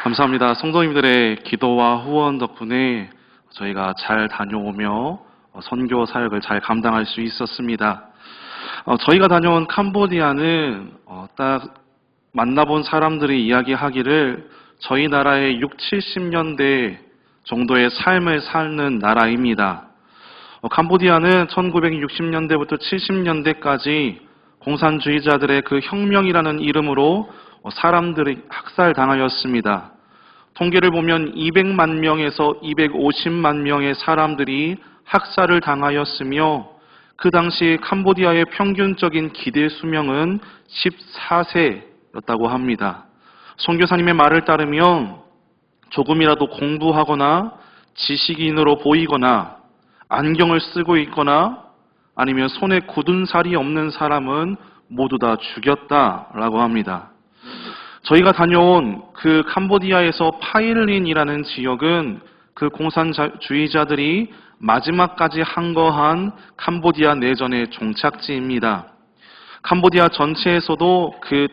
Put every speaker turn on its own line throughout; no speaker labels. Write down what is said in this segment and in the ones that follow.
감사합니다. 성도님들의 기도와 후원 덕분에 저희가 잘 다녀오며 선교 사역을 잘 감당할 수 있었습니다. 저희가 다녀온 캄보디아는 딱 만나본 사람들이 이야기하기를 저희 나라의 6, 70년대 정도의 삶을 사는 나라입니다. 캄보디아는 1960년대부터 70년대까지 공산주의자들의 그 혁명이라는 이름으로 사람들이 학살당하였습니다. 통계를 보면 200만 명에서 250만 명의 사람들이 학살을 당하였으며 그 당시 캄보디아의 평균적인 기대 수명은 14세였다고 합니다. 선교사님의 말을 따르면 조금이라도 공부하거나 지식인으로 보이거나 안경을 쓰고 있거나 아니면 손에 굳은 살이 없는 사람은 모두 다 죽였다라고 합니다. 저희가 다녀온 그 캄보디아에서 파일린이라는 지역은 그 공산주의자들이 마지막까지 항거한 캄보디아 내전의 종착지입니다. 캄보디아 전체에서도 그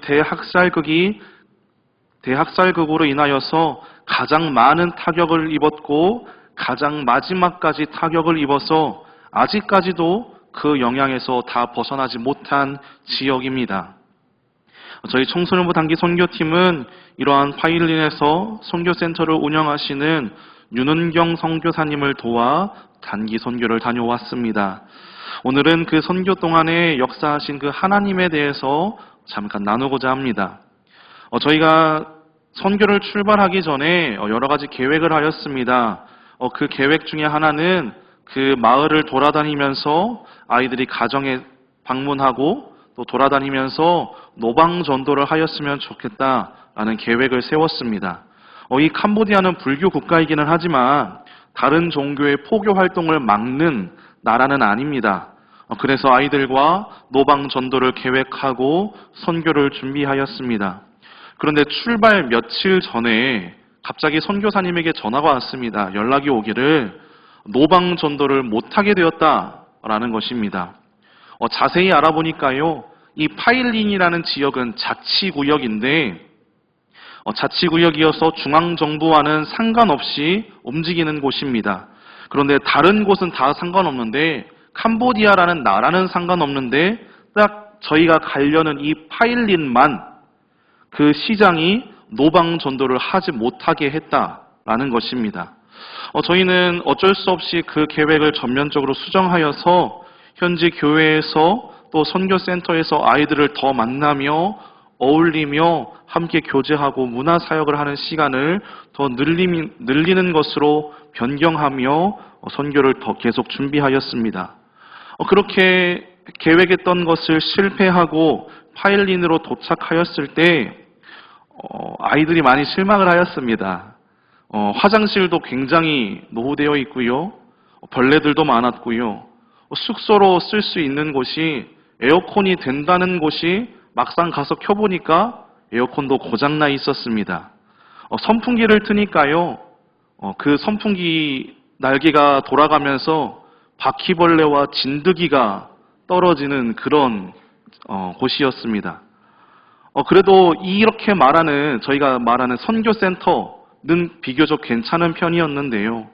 대학살극으로 인하여서 가장 많은 타격을 입었고 가장 마지막까지 타격을 입어서 아직까지도 그 영향에서 다 벗어나지 못한 지역입니다. 저희 청소년부 단기 선교팀은 이러한 파일린에서 선교센터를 운영하시는 윤은경 선교사님을 도와 단기 선교를 다녀왔습니다. 오늘은 그 선교 동안에 역사하신 그 하나님에 대해서 잠깐 나누고자 합니다. 저희가 선교를 출발하기 전에 여러 가지 계획을 하였습니다. 그 계획 중에 하나는 그 마을을 돌아다니면서 아이들이 가정에 방문하고 또 돌아다니면서 노방 전도를 하였으면 좋겠다라는 계획을 세웠습니다. 이 캄보디아는 불교 국가이기는 하지만 다른 종교의 포교 활동을 막는 나라는 아닙니다. 그래서 아이들과 노방 전도를 계획하고 선교를 준비하였습니다. 그런데 출발 며칠 전에 갑자기 선교사님에게 전화가 왔습니다. 연락이 오기를 노방 전도를 못하게 되었다라는 것입니다. 자세히 알아보니까요, 이 파일린이라는 지역은 자치구역인데 자치구역이어서 중앙정부와는 상관없이 움직이는 곳입니다. 그런데 다른 곳은 다 상관없는데 캄보디아라는 나라는 상관없는데 딱 저희가 가려는 이 파일린만 그 시장이 노방 전도를 하지 못하게 했다라는 것입니다. 저희는 어쩔 수 없이 그 계획을 전면적으로 수정하여서 현지 교회에서 또 선교센터에서 아이들을 더 만나며 어울리며 함께 교제하고 문화사역을 하는 시간을 더 늘리는 것으로 변경하며 선교를 더 계속 준비하였습니다. 그렇게 계획했던 것을 실패하고 파일린으로 도착하였을 때 아이들이 많이 실망을 하였습니다. 화장실도 굉장히 노후되어 있고요. 벌레들도 많았고요. 숙소로 쓸 수 있는 곳이 에어컨이 된다는 곳이 막상 가서 켜보니까 에어컨도 고장나 있었습니다. 선풍기를 트니까요. 그 선풍기 날개가 돌아가면서 바퀴벌레와 진드기가 떨어지는 그런 곳이었습니다. 그래도 이렇게 저희가 말하는 선교센터는 비교적 괜찮은 편이었는데요.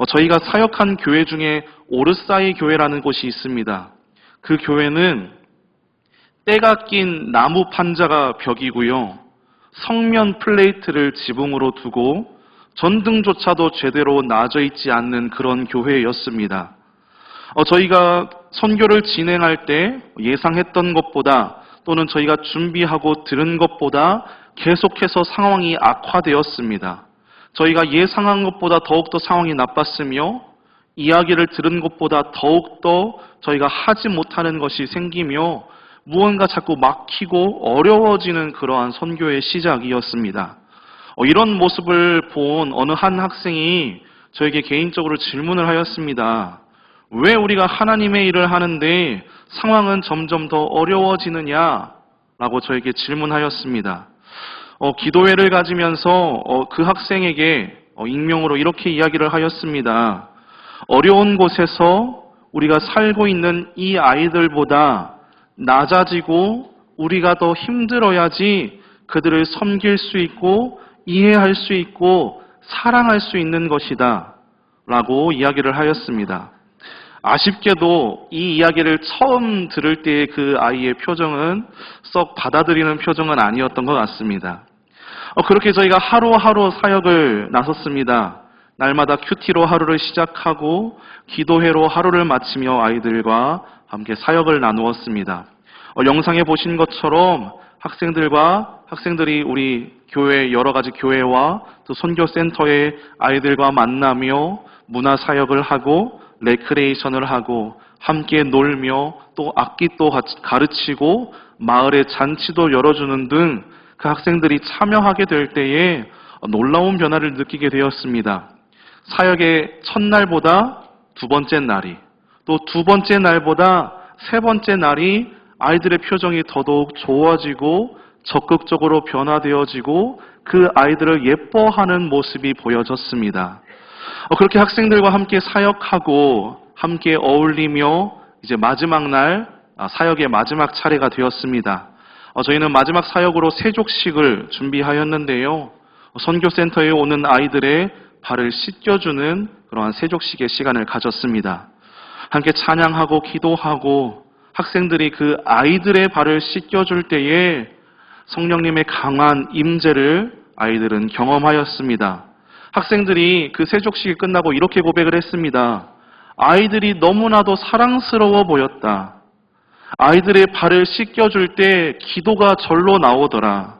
저희가 사역한 교회 중에 오르사이 교회라는 곳이 있습니다. 그 교회는 때가 낀 나무 판자가 벽이고요. 성면 플레이트를 지붕으로 두고 전등조차도 제대로 놔져 있지 않는 그런 교회였습니다. 저희가 선교를 진행할 때 예상했던 것보다 또는 저희가 준비하고 들은 것보다 계속해서 상황이 악화되었습니다. 저희가 예상한 것보다 더욱더 상황이 나빴으며 이야기를 들은 것보다 더욱더 저희가 하지 못하는 것이 생기며 무언가 자꾸 막히고 어려워지는 그러한 선교의 시작이었습니다. 이런 모습을 본 어느 한 학생이 저에게 개인적으로 질문을 하였습니다. 왜 우리가 하나님의 일을 하는데 상황은 점점 더 어려워지느냐라고 저에게 질문하였습니다. 기도회를 가지면서 그 학생에게 익명으로 이렇게 이야기를 하였습니다. 어려운 곳에서 우리가 살고 있는 이 아이들보다 낮아지고 우리가 더 힘들어야지 그들을 섬길 수 있고 이해할 수 있고 사랑할 수 있는 것이다 라고 이야기를 하였습니다. 아쉽게도 이 이야기를 처음 들을 때의 그 아이의 표정은 썩 받아들이는 표정은 아니었던 것 같습니다. 그렇게 저희가 하루하루 사역을 나섰습니다. 날마다 큐티로 하루를 시작하고 기도회로 하루를 마치며 아이들과 함께 사역을 나누었습니다. 영상에 보신 것처럼 학생들이 우리 교회 여러 가지 교회와 또 선교센터의 아이들과 만나며 문화 사역을 하고 레크레이션을 하고 함께 놀며 또 악기 또 가르치고 마을의 잔치도 열어주는 등 그 학생들이 참여하게 될 때에 놀라운 변화를 느끼게 되었습니다. 사역의 첫날보다 두 번째 날이, 또 두 번째 날보다 세 번째 날이 아이들의 표정이 더더욱 좋아지고 적극적으로 변화되어지고 그 아이들을 예뻐하는 모습이 보여졌습니다. 그렇게 학생들과 함께 사역하고 함께 어울리며 이제 마지막 날 사역의 마지막 차례가 되었습니다. 저희는 마지막 사역으로 세족식을 준비하였는데요. 선교센터에 오는 아이들의 발을 씻겨주는 그러한 세족식의 시간을 가졌습니다. 함께 찬양하고 기도하고 학생들이 그 아이들의 발을 씻겨줄 때에 성령님의 강한 임재를 아이들은 경험하였습니다. 학생들이 그 세족식이 끝나고 이렇게 고백을 했습니다. 아이들이 너무나도 사랑스러워 보였다. 아이들의 발을 씻겨줄 때 기도가 절로 나오더라.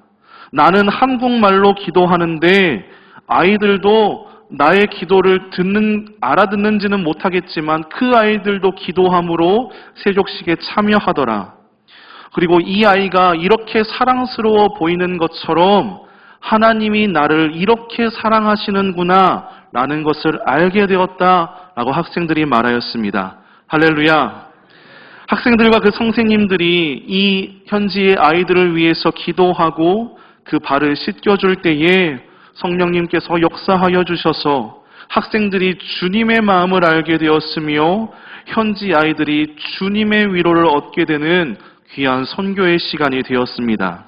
나는 한국말로 기도하는데 아이들도 나의 기도를 알아듣는지는 못하겠지만 그 아이들도 기도함으로 세족식에 참여하더라. 그리고 이 아이가 이렇게 사랑스러워 보이는 것처럼 하나님이 나를 이렇게 사랑하시는구나 라는 것을 알게 되었다라고 학생들이 말하였습니다. 할렐루야. 학생들과 그 선생님들이 이 현지의 아이들을 위해서 기도하고 그 발을 씻겨줄 때에 성령님께서 역사하여 주셔서 학생들이 주님의 마음을 알게 되었으며 현지 아이들이 주님의 위로를 얻게 되는 귀한 선교의 시간이 되었습니다.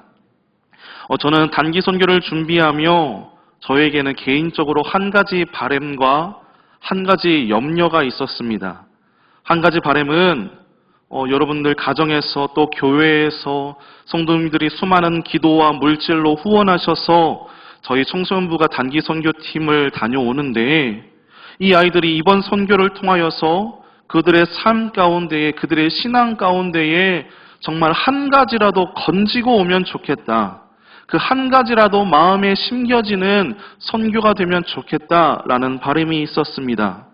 저는 단기 선교를 준비하며 저에게는 개인적으로 한 가지 바램과 한 가지 염려가 있었습니다. 한 가지 바램은 여러분들 가정에서 또 교회에서 성도님들이 수많은 기도와 물질로 후원하셔서 저희 청소년부가 단기 선교팀을 다녀오는데 이 아이들이 이번 선교를 통하여서 그들의 삶 가운데에 그들의 신앙 가운데에 정말 한 가지라도 건지고 오면 좋겠다. 그 한 가지라도 마음에 심겨지는 선교가 되면 좋겠다라는 바람이 있었습니다.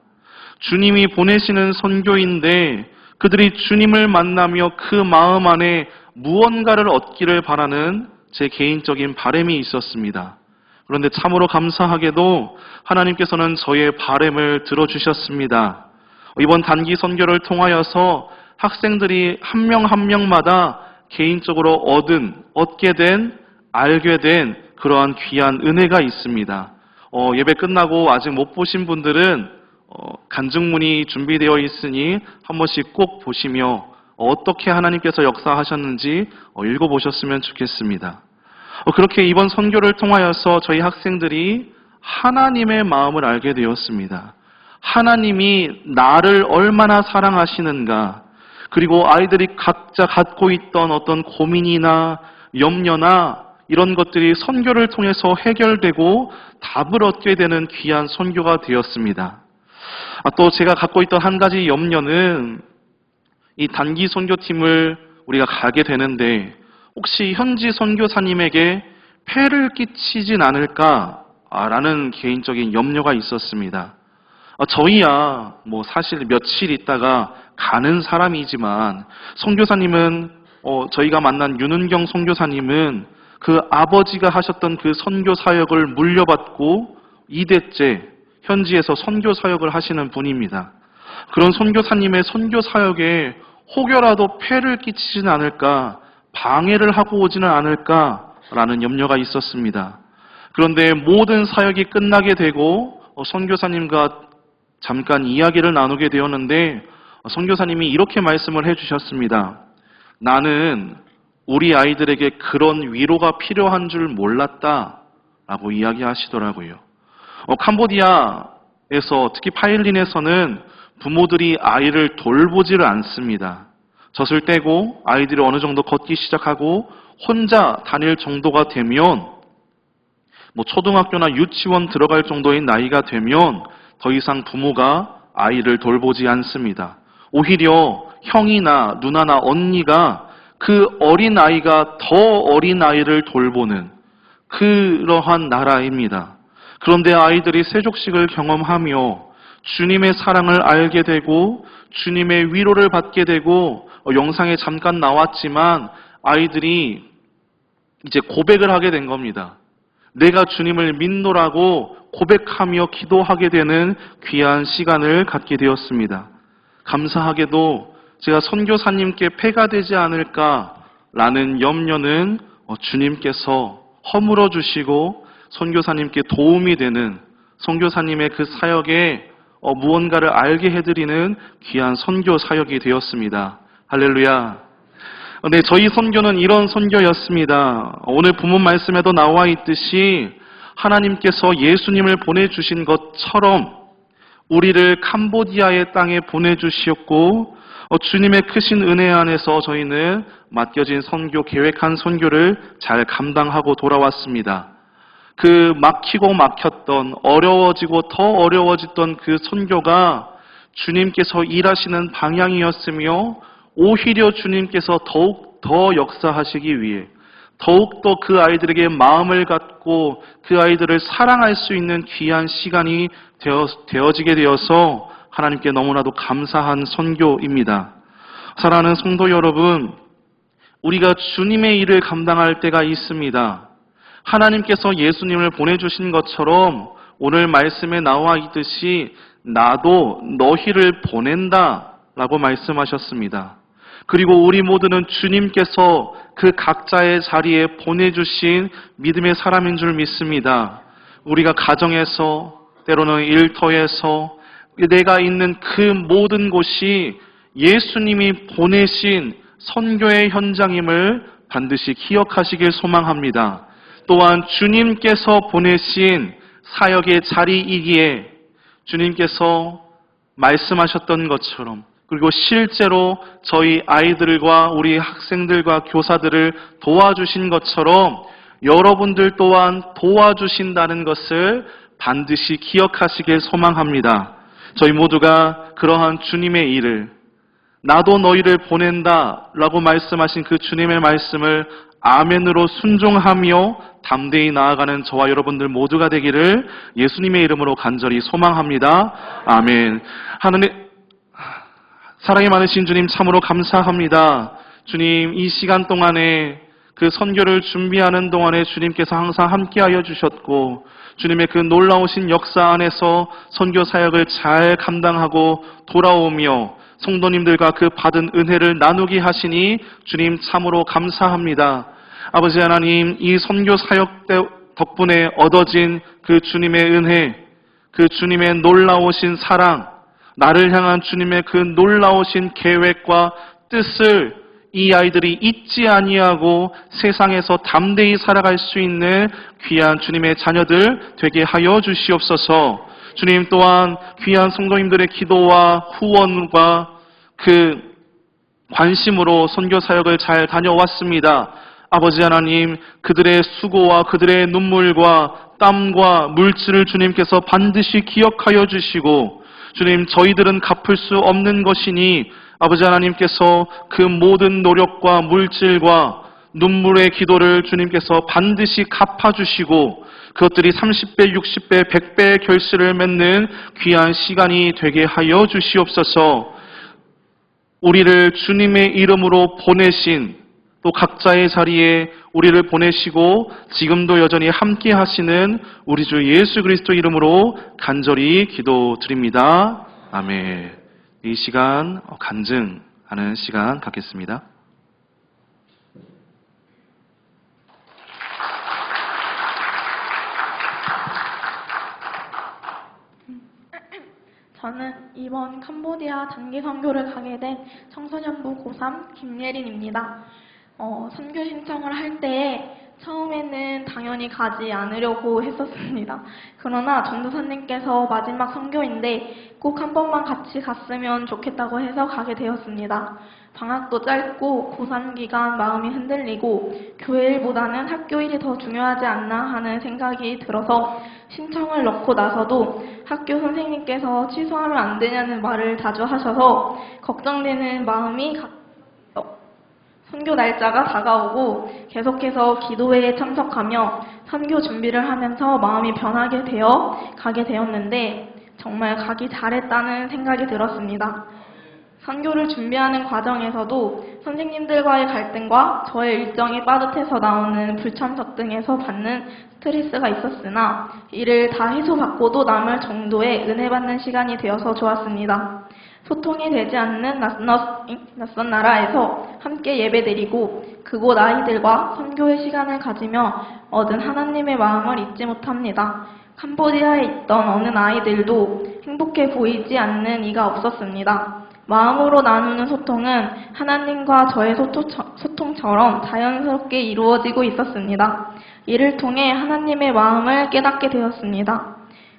주님이 보내시는 선교인데 그들이 주님을 만나며 그 마음 안에 무언가를 얻기를 바라는 제 개인적인 바람이 있었습니다. 그런데 참으로 감사하게도 하나님께서는 저의 바람을 들어주셨습니다. 이번 단기 선교를 통하여서 학생들이 한 명 한 명마다 개인적으로 얻게 된, 알게 된 그러한 귀한 은혜가 있습니다. 예배 끝나고 아직 못 보신 분들은 간증문이 준비되어 있으니 한 번씩 꼭 보시며 어떻게 하나님께서 역사하셨는지 읽어보셨으면 좋겠습니다. 그렇게 이번 선교를 통하여서 저희 학생들이 하나님의 마음을 알게 되었습니다. 하나님이 나를 얼마나 사랑하시는가, 그리고 아이들이 각자 갖고 있던 어떤 고민이나 염려나 이런 것들이 선교를 통해서 해결되고 답을 얻게 되는 귀한 선교가 되었습니다. 또 제가 갖고 있던 한 가지 염려는 이 단기 선교팀을 우리가 가게 되는데 혹시 현지 선교사님에게 폐를 끼치진 않을까라는 개인적인 염려가 있었습니다. 저희야 사실 며칠 있다가 가는 사람이지만 선교사님은 저희가 만난 윤은경 선교사님은 그 아버지가 하셨던 그 선교 사역을 물려받고 2대째 현지에서 선교 사역을 하시는 분입니다. 그런 선교사님의 선교 사역에 혹여라도 폐를 끼치진 않을까, 방해를 하고 오지는 않을까라는 염려가 있었습니다. 그런데 모든 사역이 끝나게 되고 선교사님과 잠깐 이야기를 나누게 되었는데 선교사님이 이렇게 말씀을 해주셨습니다. 나는 우리 아이들에게 그런 위로가 필요한 줄 몰랐다 라고 이야기하시더라고요. 캄보디아에서 특히 파일린에서는 부모들이 아이를 돌보지를 않습니다. 젖을 떼고 아이들이 어느 정도 걷기 시작하고 혼자 다닐 정도가 되면 초등학교나 유치원 들어갈 정도의 나이가 되면 더 이상 부모가 아이를 돌보지 않습니다. 오히려 형이나 누나나 언니가 그 어린 아이가 더 어린 아이를 돌보는 그러한 나라입니다. 그런데 아이들이 세족식을 경험하며 주님의 사랑을 알게 되고 주님의 위로를 받게 되고 영상에 잠깐 나왔지만 아이들이 이제 고백을 하게 된 겁니다. 내가 주님을 믿노라고 고백하며 기도하게 되는 귀한 시간을 갖게 되었습니다. 감사하게도 제가 선교사님께 폐가 되지 않을까라는 염려는 주님께서 허물어 주시고 선교사님께 도움이 되는 선교사님의 그 사역에 무언가를 알게 해드리는 귀한 선교 사역이 되었습니다. 할렐루야. 네, 저희 선교는 이런 선교였습니다. 오늘 본문 말씀에도 나와 있듯이 하나님께서 예수님을 보내주신 것처럼 우리를 캄보디아의 땅에 보내주셨고 주님의 크신 은혜 안에서 저희는 맡겨진 선교, 계획한 선교를 잘 감당하고 돌아왔습니다. 그 막히고 막혔던, 어려워지고 더 어려워졌던 그 선교가 주님께서 일하시는 방향이었으며 오히려 주님께서 더욱 더 역사하시기 위해 더욱더 그 아이들에게 마음을 갖고 그 아이들을 사랑할 수 있는 귀한 시간이 되어지게 되어서 하나님께 너무나도 감사한 선교입니다. 사랑하는 성도 여러분, 우리가 주님의 일을 감당할 때가 있습니다. 하나님께서 예수님을 보내주신 것처럼 오늘 말씀에 나와 있듯이 나도 너희를 보낸다 라고 말씀하셨습니다. 그리고 우리 모두는 주님께서 그 각자의 자리에 보내주신 믿음의 사람인 줄 믿습니다. 우리가 가정에서 때로는 일터에서 내가 있는 그 모든 곳이 예수님이 보내신 선교의 현장임을 반드시 기억하시길 소망합니다. 또한 주님께서 보내신 사역의 자리이기에 주님께서 말씀하셨던 것처럼 그리고 실제로 저희 아이들과 우리 학생들과 교사들을 도와주신 것처럼 여러분들 또한 도와주신다는 것을 반드시 기억하시길 소망합니다. 저희 모두가 그러한 주님의 일을 나도 너희를 보낸다 라고 말씀하신 그 주님의 말씀을 아멘으로 순종하며 담대히 나아가는 저와 여러분들 모두가 되기를 예수님의 이름으로 간절히 소망합니다. 아멘. 하나님, 사랑이 많으신 주님 참으로 감사합니다. 주님, 이 시간 동안에 그 선교를 준비하는 동안에 주님께서 항상 함께하여 주셨고 주님의 그 놀라우신 역사 안에서 선교 사역을 잘 감당하고 돌아오며 성도님들과 그 받은 은혜를 나누게 하시니 주님 참으로 감사합니다. 아버지 하나님, 이 선교 사역 덕분에 얻어진 그 주님의 은혜, 그 주님의 놀라우신 사랑, 나를 향한 주님의 그 놀라우신 계획과 뜻을 이 아이들이 잊지 아니하고 세상에서 담대히 살아갈 수 있는 귀한 주님의 자녀들 되게 하여 주시옵소서. 주님 또한 귀한 성도님들의 기도와 후원과 그 관심으로 선교 사역을 잘 다녀왔습니다. 아버지 하나님, 그들의 수고와 그들의 눈물과 땀과 물질을 주님께서 반드시 기억하여 주시고 주님, 저희들은 갚을 수 없는 것이니 아버지 하나님께서 그 모든 노력과 물질과 눈물의 기도를 주님께서 반드시 갚아주시고 그것들이 30배, 60배, 100배의 결실을 맺는 귀한 시간이 되게 하여 주시옵소서. 우리를 주님의 이름으로 보내신 또 각자의 자리에 우리를 보내시고 지금도 여전히 함께 하시는 우리 주 예수 그리스도 이름으로 간절히 기도드립니다. 아멘. 이 시간 간증하는 시간 갖겠습니다.
저는 이번 캄보디아 단기 선교를 가게 된 청소년부 고3 김예린입니다. 선교 신청을 할 때에 처음에는 당연히 가지 않으려고 했었습니다. 그러나 전도사님께서 마지막 선교인데 꼭 한 번만 같이 갔으면 좋겠다고 해서 가게 되었습니다. 방학도 짧고 고3 기간 마음이 흔들리고 교회 일보다는 학교 일이 더 중요하지 않나 하는 생각이 들어서 신청을 넣고 나서도 학교 선생님께서 취소하면 안 되냐는 말을 자주 하셔서 걱정되는 마음이 선교 날짜가 다가오고 계속해서 기도회에 참석하며 선교 준비를 하면서 마음이 변하게 되어 가게 되었는데 정말 가기 잘했다는 생각이 들었습니다. 선교를 준비하는 과정에서도 선생님들과의 갈등과 저의 일정이 빠듯해서 나오는 불참석 등에서 받는 스트레스가 있었으나 이를 다 해소받고도 남을 정도의 은혜 받는 시간이 되어서 좋았습니다. 소통이 되지 않는 낯선 나라에서 함께 예배드리고 그곳 아이들과 선교의 시간을 가지며 얻은 하나님의 마음을 잊지 못합니다. 캄보디아에 있던 어느 아이들도 행복해 보이지 않는 이가 없었습니다. 마음으로 나누는 소통은 하나님과 저의 소통처럼 자연스럽게 이루어지고 있었습니다. 이를 통해 하나님의 마음을 깨닫게 되었습니다.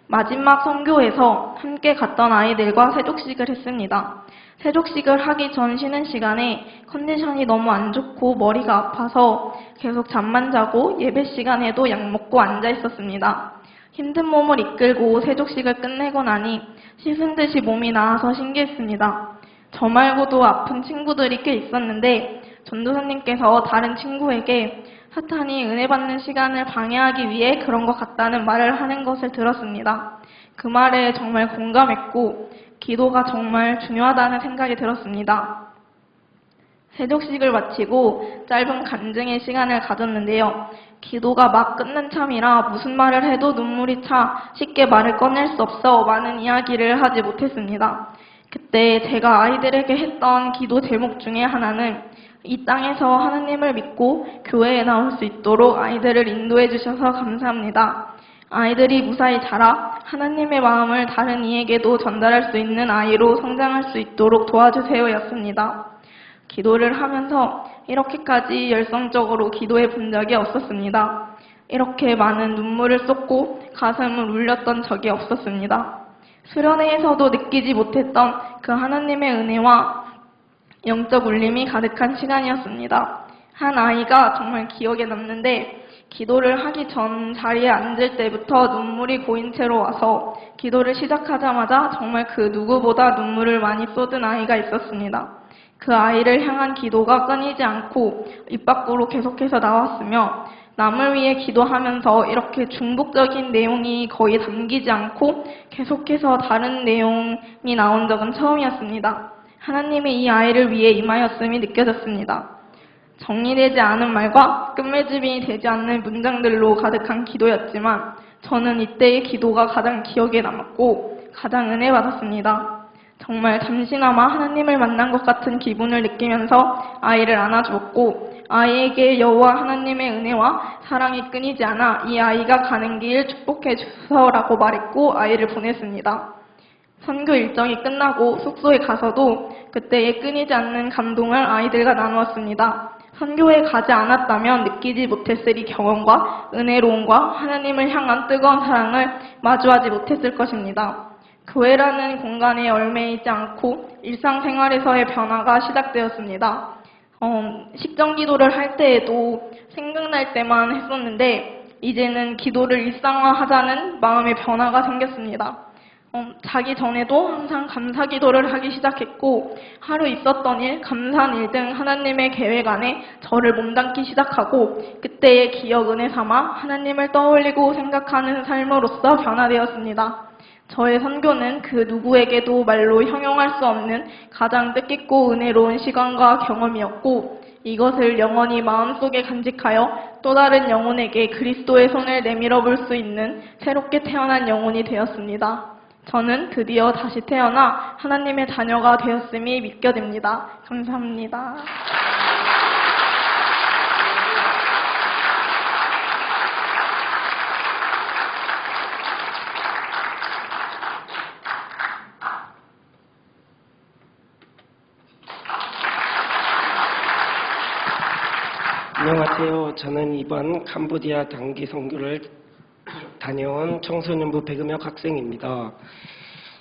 마지막 선교에서 함께 갔던 아이들과 세족식을 했습니다. 세족식을 하기 전 쉬는 시간에 컨디션이 너무 안 좋고 머리가 아파서 계속 잠만 자고 예배 시간에도 약 먹고 앉아 있었습니다. 힘든 몸을 이끌고 세족식을 끝내고 나니 씻은 듯이 몸이 나아서 신기했습니다. 저 말고도 아픈 친구들이 꽤 있었는데 전도사님께서 다른 친구에게 사탄이 은혜 받는 시간을 방해하기 위해 그런 것 같다는 말을 하는 것을 들었습니다. 그 말에 정말 공감했고 기도가 정말 중요하다는 생각이 들었습니다. 세족식을 마치고 짧은 간증의 시간을 가졌는데요. 기도가 막 끝난 참이라 무슨 말을 해도 눈물이 차 쉽게 말을 꺼낼 수 없어 많은 이야기를 하지 못했습니다. 그때 제가 아이들에게 했던 기도 제목 중에 하나는 이 땅에서 하나님을 믿고 교회에 나올 수 있도록 아이들을 인도해 주셔서 감사합니다. 아이들이 무사히 자라 하나님의 마음을 다른 이에게도 전달할 수 있는 아이로 성장할 수 있도록 도와주세요 였습니다. 기도를 하면서 이렇게까지 열성적으로 기도해 본 적이 없었습니다. 이렇게 많은 눈물을 쏟고 가슴을 울렸던 적이 없었습니다. 수련회에서도 느끼지 못했던 그 하나님의 은혜와 영적 울림이 가득한 시간이었습니다. 한 아이가 정말 기억에 남는데 기도를 하기 전 자리에 앉을 때부터 눈물이 고인 채로 와서 기도를 시작하자마자 정말 그 누구보다 눈물을 많이 쏟은 아이가 있었습니다. 그 아이를 향한 기도가 끊이지 않고 입 밖으로 계속해서 나왔으며 남을 위해 기도하면서 이렇게 중복적인 내용이 거의 담기지 않고 계속해서 다른 내용이 나온 적은 처음이었습니다. 하나님이 이 아이를 위해 임하였음이 느껴졌습니다. 정리되지 않은 말과 끝맺음이 되지 않는 문장들로 가득한 기도였지만 저는 이때의 기도가 가장 기억에 남았고 가장 은혜 받았습니다. 정말 잠시나마 하나님을 만난 것 같은 기분을 느끼면서 아이를 안아주었고 아이에게 여호와 하나님의 은혜와 사랑이 끊이지 않아 이 아이가 가는 길 축복해 주소서라고 말했고 아이를 보냈습니다. 선교 일정이 끝나고 숙소에 가서도 그때의 끊이지 않는 감동을 아이들과 나누었습니다. 선교에 가지 않았다면 느끼지 못했을 이 경험과 은혜로움과 하나님을 향한 뜨거운 사랑을 마주하지 못했을 것입니다. 교회라는 공간에 얽매이지 않고 일상생활에서의 변화가 시작되었습니다. 식전기도를 할 때에도 생각날 때만 했었는데 이제는 기도를 일상화하자는 마음의 변화가 생겼습니다. 자기 전에도 항상 감사 기도를 하기 시작했고 하루 있었던 일, 감사한 일 등 하나님의 계획 안에 저를 몸담기 시작하고 그때의 기억 은혜 삼아 하나님을 떠올리고 생각하는 삶으로서 변화되었습니다. 저의 선교는 그 누구에게도 말로 형용할 수 없는 가장 뜻깊고 은혜로운 시간과 경험이었고 이것을 영원히 마음속에 간직하여 또 다른 영혼에게 그리스도의 손을 내밀어 볼 수 있는 새롭게 태어난 영혼이 되었습니다. 저는 드디어 다시 태어나 하나님의 자녀가 되었음이 믿겨집니다. 감사합니다.
안녕하세요. 저는 이번 캄보디아 단기 선교를 다녀온 청소년부 배금혁 학생입니다.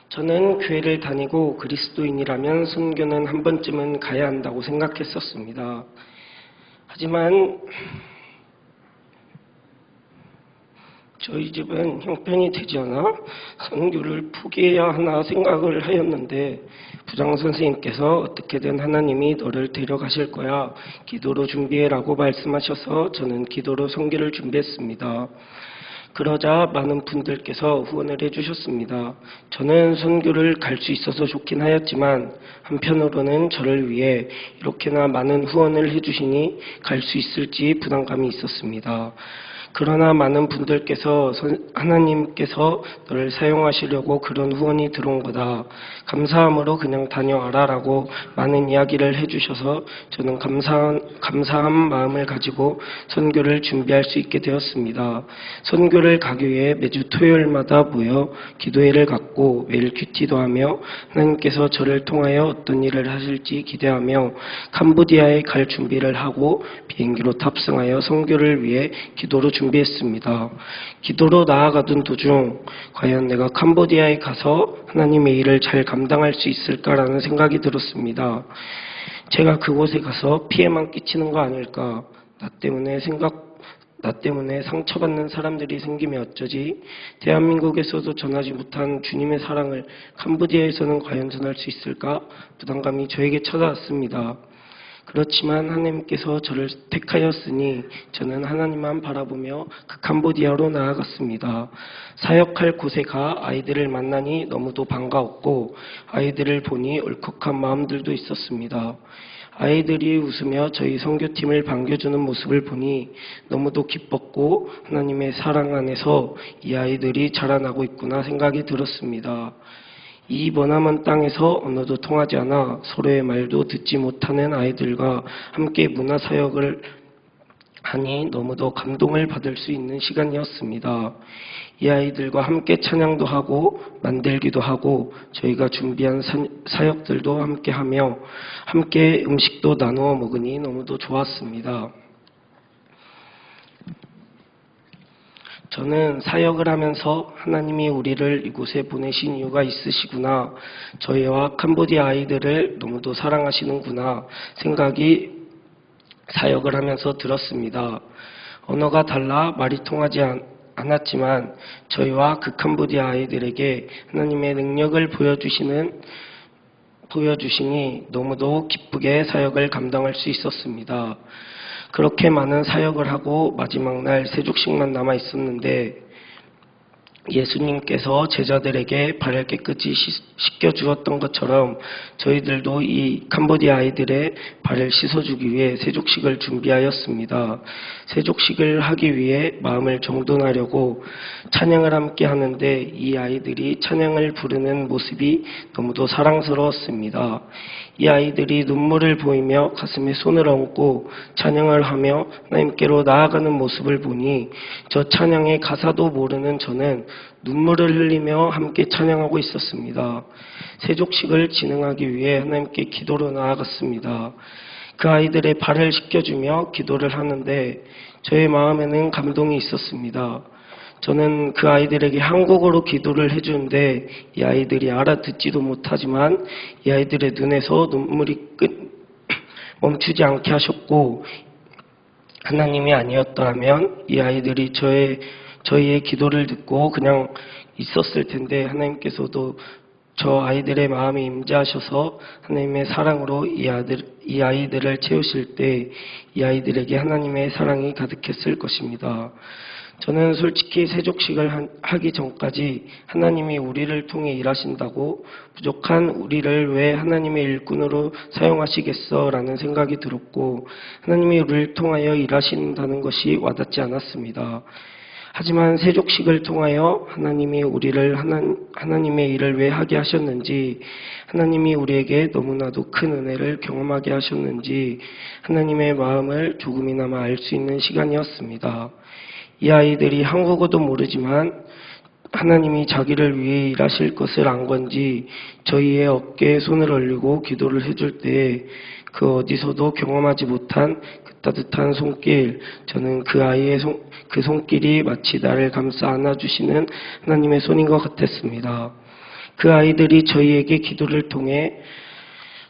저는 교회를 다니고 그리스도인이라면 선교는 한 번쯤은 가야 한다고 생각했었습니다. 하지만 저희 집은 형편이 되지 않아 선교를 포기해야 하나 생각을 하였는데 부장 선생님께서 어떻게든 하나님이 너를 데려가실 거야. 기도로 준비해라고 말씀하셔서 저는 기도로 선교를 준비했습니다. 그러자 많은 분들께서 후원을 해주셨습니다. 저는 선교를 갈 수 있어서 좋긴 하였지만 한편으로는 저를 위해 이렇게나 많은 후원을 해주시니 갈 수 있을지 부담감이 있었습니다. 그러나 많은 분들께서 하나님께서 너를 사용하시려고 그런 후원이 들어온 거다. 감사함으로 그냥 다녀와라 라고 많은 이야기를 해주셔서 저는 감사한 마음을 가지고 선교를 준비할 수 있게 되었습니다. 선교를 가기 위해 매주 토요일마다 모여 기도회를 갖고 매일 큐티도 하며 하나님께서 저를 통하여 어떤 일을 하실지 기대하며 캄보디아에 갈 준비를 하고 비행기로 탑승하여 선교를 위해 기도로 준비했습니다. 기도로 나아가던 도중 과연 내가 캄보디아에 가서 하나님의 일을 잘 감당할 수 있을까라는 생각이 들었습니다. 제가 그곳에 가서 피해만 끼치는 거 아닐까? 나 때문에 상처받는 사람들이 생기면 어쩌지? 대한민국에서도 전하지 못한 주님의 사랑을 캄보디아에서는 과연 전할 수 있을까? 부담감이 저에게 찾아왔습니다. 그렇지만 하나님께서 저를 택하였으니 저는 하나님만 바라보며 그 캄보디아로 나아갔습니다. 사역할 곳에 가 아이들을 만나니 너무도 반가웠고 아이들을 보니 울컥한 마음들도 있었습니다. 아이들이 웃으며 저희 선교팀을 반겨주는 모습을 보니 너무도 기뻤고 하나님의 사랑 안에서 이 아이들이 자라나고 있구나 생각이 들었습니다. 이 머나먼 땅에서 언어도 통하지 않아 서로의 말도 듣지 못하는 아이들과 함께 문화사역을 하니 너무도 감동을 받을 수 있는 시간이었습니다. 이 아이들과 함께 찬양도 하고 만들기도 하고 저희가 준비한 사역들도 함께 하며 함께 음식도 나누어 먹으니 너무도 좋았습니다. 저는 사역을 하면서 하나님이 우리를 이곳에 보내신 이유가 있으시구나. 저희와 캄보디아 아이들을 너무도 사랑하시는구나 생각이 사역을 하면서 들었습니다. 언어가 달라 말이 통하지 않았지만 저희와 그 캄보디아 아이들에게 하나님의 능력을 보여주시니 너무도 기쁘게 사역을 감당할 수 있었습니다. 그렇게 많은 사역을 하고 마지막 날 세족식만 남아 있었는데 예수님께서 제자들에게 발을 깨끗이 씻겨주었던 것처럼 저희들도 이 캄보디아 아이들의 발을 씻어주기 위해 세족식을 준비하였습니다. 세족식을 하기 위해 마음을 정돈하려고 찬양을 함께 하는데 이 아이들이 찬양을 부르는 모습이 너무도 사랑스러웠습니다. 이 아이들이 눈물을 보이며 가슴에 손을 얹고 찬양을 하며 하나님께로 나아가는 모습을 보니 저 찬양의 가사도 모르는 저는 눈물을 흘리며 함께 찬양하고 있었습니다. 세족식을 진행하기 위해 하나님께 기도로 나아갔습니다. 그 아이들의 발을 씻겨주며 기도를 하는데 저의 마음에는 감동이 있었습니다. 저는 그 아이들에게 한국어로 기도를 해주는데 이 아이들이 알아듣지도 못하지만 이 아이들의 눈에서 눈물이 멈추지 않게 하셨고 하나님이 아니었더라면 이 아이들이 저희의 기도를 듣고 그냥 있었을 텐데 하나님께서도 저 아이들의 마음에 임재하셔서 하나님의 사랑으로 이 아이들을 채우실 때 이 아이들에게 하나님의 사랑이 가득했을 것입니다. 저는 솔직히 세족식을 하기 전까지 하나님이 우리를 통해 일하신다고 부족한 우리를 왜 하나님의 일꾼으로 사용하시겠어라는 생각이 들었고 하나님이 우리를 통하여 일하신다는 것이 와닿지 않았습니다. 하지만 세족식을 통하여 하나님이 우리를 하나님의 일을 왜 하게 하셨는지 하나님이 우리에게 너무나도 큰 은혜를 경험하게 하셨는지 하나님의 마음을 조금이나마 알 수 있는 시간이었습니다. 이 아이들이 한국어도 모르지만 하나님이 자기를 위해 일하실 것을 안 건지 저희의 어깨에 손을 올리고 기도를 해줄 때 그 어디서도 경험하지 못한 그 따뜻한 손길, 저는 그 아이의 그 손길이 마치 나를 감싸 안아주시는 하나님의 손인 것 같았습니다. 그 아이들이 저희에게 기도를 통해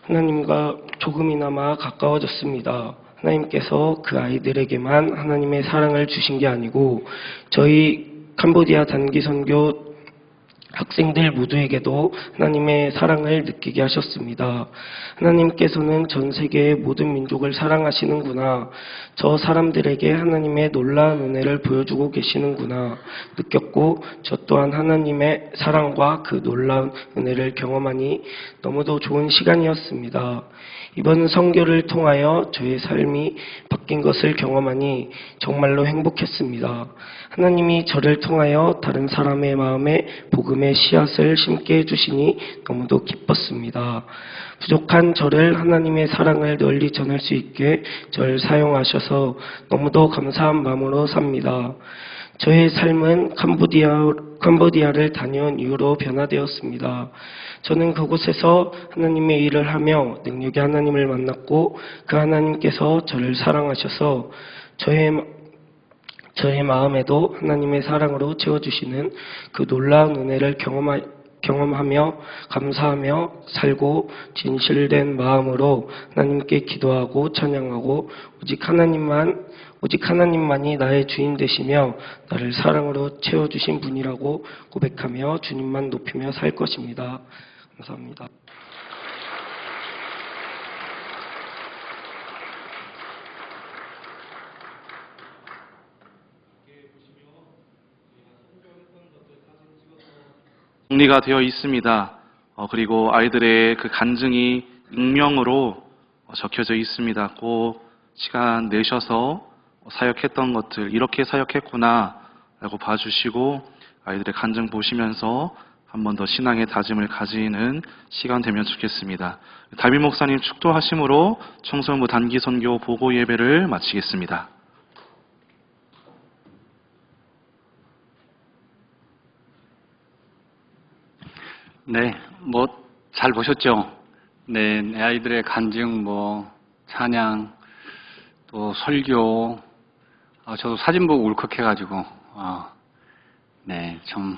하나님과 조금이나마 가까워졌습니다. 하나님께서 그 아이들에게만 하나님의 사랑을 주신 게 아니고 저희 캄보디아 단기 선교 학생들 모두에게도 하나님의 사랑을 느끼게 하셨습니다. 하나님께서는 전 세계의 모든 민족을 사랑하시는구나. 저 사람들에게 하나님의 놀라운 은혜를 보여주고 계시는구나 느꼈고, 저 또한 하나님의 사랑과 그 놀라운 은혜를 경험하니 너무도 좋은 시간이었습니다. 이번 선교를 통하여 저의 삶이 바뀐 것을 경험하니 정말로 행복했습니다. 하나님이 저를 통하여 다른 사람의 마음에 복음의 씨앗을 심게 해주시니 너무도 기뻤습니다. 부족한 저를 하나님의 사랑을 널리 전할 수 있게 저를 사용하셔서 너무도 감사한 마음으로 삽니다. 저의 삶은 캄보디아를 다녀온 이후로 변화되었습니다. 저는 그곳에서 하나님의 일을 하며 능력의 하나님을 만났고, 그 하나님께서 저를 사랑하셔서 저의 마음에도 하나님의 사랑으로 채워주시는 그 놀라운 은혜를 경험하며 감사하며 살고, 진실된 마음으로 하나님께 기도하고 찬양하고 오직 하나님만이 나의 주인 되시며 나를 사랑으로 채워주신 분이라고 고백하며 주님만 높이며 살 것입니다. 감사합니다.
정리가 되어 있습니다. 그리고 아이들의 그 간증이 익명으로 적혀져 있습니다. 꼭 시간 내셔서 사역했던 것들, 이렇게 사역했구나 라고 봐주시고, 아이들의 간증 보시면서 한 번 더 신앙의 다짐을 가지는 시간 되면 좋겠습니다. 달비 목사님 축도하심으로 청소년부 단기 선교 보고 예배를 마치겠습니다.
네, 잘 보셨죠? 네, 내 아이들의 간증, 찬양, 또 설교, 저도 사진 보고 울컥해가지고, 네, 좀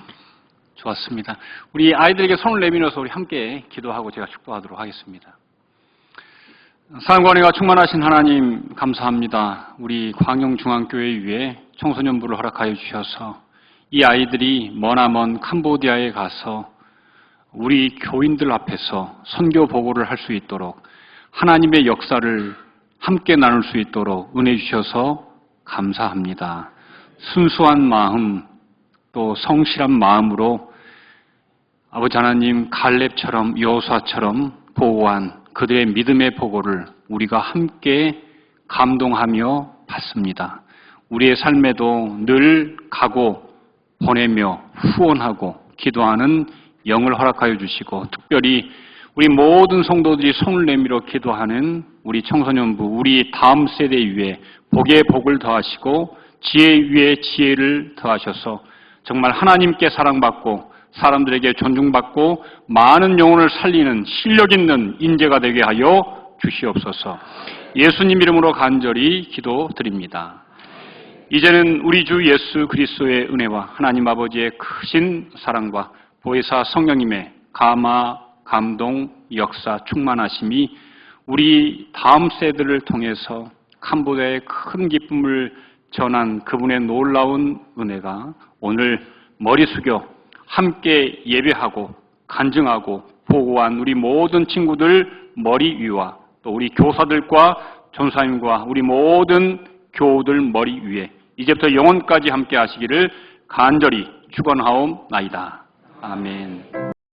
좋았습니다. 우리 아이들에게 손을 내밀어서 우리 함께 기도하고 제가 축도하도록 하겠습니다. 사랑과 은혜가 충만하신 하나님 감사합니다. 우리 광영중앙교회 위에 청소년부를 허락하여 주셔서 이 아이들이 머나먼 캄보디아에 가서 우리 교인들 앞에서 선교 보고를 할 수 있도록, 하나님의 역사를 함께 나눌 수 있도록 은혜 주셔서 감사합니다. 순수한 마음, 또 성실한 마음으로 아버지 하나님 갈렙처럼 여호수아처럼 보고한 그들의 믿음의 보고를 우리가 함께 감동하며 받습니다. 우리의 삶에도 늘 가고 보내며 후원하고 기도하는 영을 허락하여 주시고, 특별히 우리 모든 성도들이 손을 내밀어 기도하는 우리 청소년부, 우리 다음 세대 위에 복에 복을 더하시고 지혜 위에 지혜를 더하셔서 정말 하나님께 사랑받고 사람들에게 존중받고 많은 영혼을 살리는 실력 있는 인재가 되게 하여 주시옵소서. 예수님 이름으로 간절히 기도드립니다. 이제는 우리 주 예수 그리스도의 은혜와 하나님 아버지의 크신 사랑과 보혜사 성령님의 감화, 감동, 역사, 충만하심이 우리 다음 세대를 통해서 캄보디아의 큰 기쁨을 전한 그분의 놀라운 은혜가 오늘 머리 숙여 함께 예배하고 간증하고 보고한 우리 모든 친구들 머리 위와 또 우리 교사들과 전사님과 우리 모든 교우들 머리 위에 이제부터 영원까지 함께 하시기를 간절히 축원하옵나이다. 아멘.